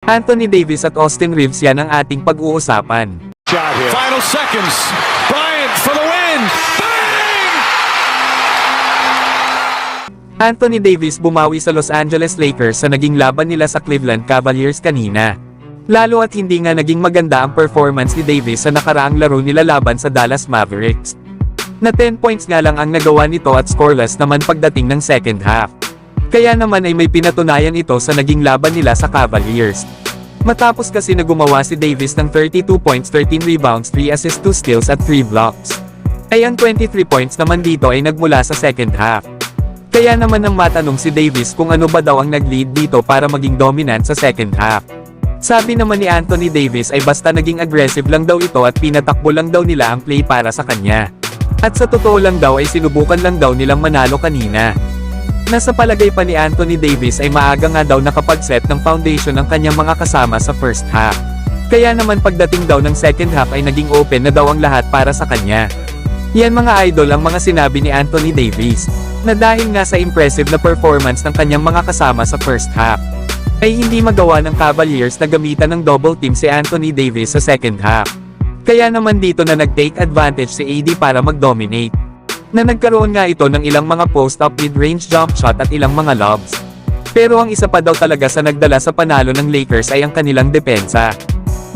Anthony Davis at Austin Reeves, yan ang ating pag-uusapan. Final seconds. Bryant for the win. Bang! Anthony Davis bumawi sa Los Angeles Lakers sa naging laban nila sa Cleveland Cavaliers kanina. Lalo at hindi nga naging maganda ang performance ni Davis sa nakaraang laro nila laban sa Dallas Mavericks. Na 10 points nga lang ang nagawa nito at scoreless naman pagdating ng second half. Kaya naman ay may pinatunayan ito sa naging laban nila sa Cavaliers. Matapos kasi na gumawa si Davis ng 32 points, 13 rebounds, 3 assists, 2 steals at 3 blocks. Ay ang 23 points naman dito ay nagmula sa second half. Kaya naman nang matanong si Davis kung ano ba daw ang nag-lead dito para maging dominant sa second half. Sabi naman ni Anthony Davis ay basta naging aggressive lang daw ito at pinatakbo lang daw nila ang play para sa kanya. At sa totoo lang daw ay sinubukan lang daw nilang manalo kanina. Nasa palagay pa ni Anthony Davis ay maaga nga daw nakapag-set ng foundation ng kanyang mga kasama sa first half. Kaya naman pagdating daw ng second half ay naging open na daw ang lahat para sa kanya. Yan mga idol ang mga sinabi ni Anthony Davis, na dahil nga sa impressive na performance ng kanyang mga kasama sa first half, ay hindi magawa ng Cavaliers na gamitan ng double team si Anthony Davis sa second half. Kaya naman dito na nag-take advantage si AD para mag-dominate. Na nagkaroon nga ito ng ilang mga post-up mid-range jump shot at ilang mga lobs. Pero ang isa pa daw talaga sa nagdala sa panalo ng Lakers ay ang kanilang depensa,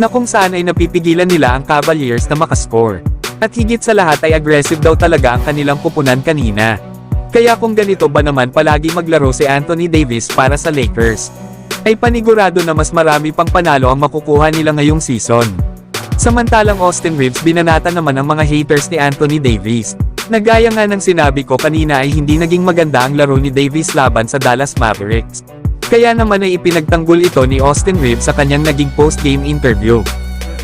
na kung saan ay napipigilan nila ang Cavaliers na makascore. At higit sa lahat ay aggressive daw talaga ang kanilang pupunan kanina. Kaya kung ganito ba naman palagi maglaro si Anthony Davis para sa Lakers, ay panigurado na mas marami pang panalo ang makukuha nila ngayong season. Samantalang Austin Reeves binanata naman ang mga haters ni Anthony Davis. Nagaya nga ng sinabi ko kanina ay hindi naging maganda ang laro ni Davis laban sa Dallas Mavericks. Kaya naman ay ipinagtanggol ito ni Austin Reeves sa kanyang naging post-game interview.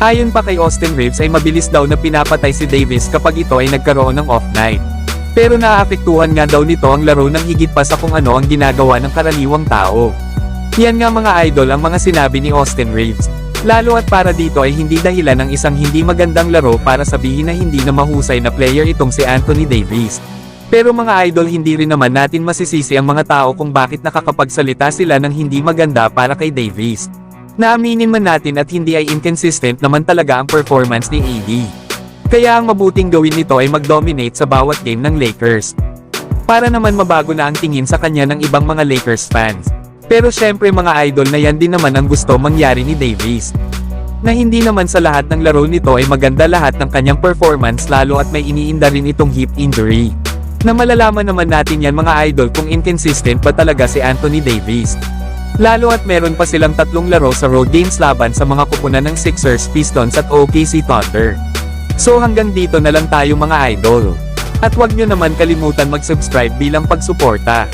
Ayon pa kay Austin Reeves ay mabilis daw na pinapatay si Davis kapag ito ay nagkaroon ng off night. Pero naaapektuhan nga daw nito ang laro ng higit pa sa kung ano ang ginagawa ng karaniwang tao. Yan nga mga idol ang mga sinabi ni Austin Reeves. Lalo at para dito ay hindi dahilan ng isang hindi magandang laro para sabihin na hindi na mahusay na player itong si Anthony Davis. Pero mga idol hindi rin naman natin masisisi ang mga tao kung bakit nakakapagsalita sila ng hindi maganda para kay Davis. Naaminin man natin at hindi ay inconsistent naman talaga ang performance ni AD. Kaya ang mabuting gawin nito ay mag-dominate sa bawat game ng Lakers. Para naman mabago na ang tingin sa kanya ng ibang mga Lakers fans. Pero syempre mga idol na yan din naman ang gusto mangyari ni Davis. Na hindi naman sa lahat ng laro nito ay maganda lahat ng kanyang performance lalo at may iniinda rin itong hip injury. Na malalaman naman natin yan mga idol kung inconsistent ba talaga si Anthony Davis. Lalo at meron pa silang 3 laro sa road games laban sa mga kupunan ng Sixers, Pistons at OKC Thunder. So hanggang dito na lang tayo mga idol. At huwag nyo naman kalimutan mag-subscribe bilang pagsuporta.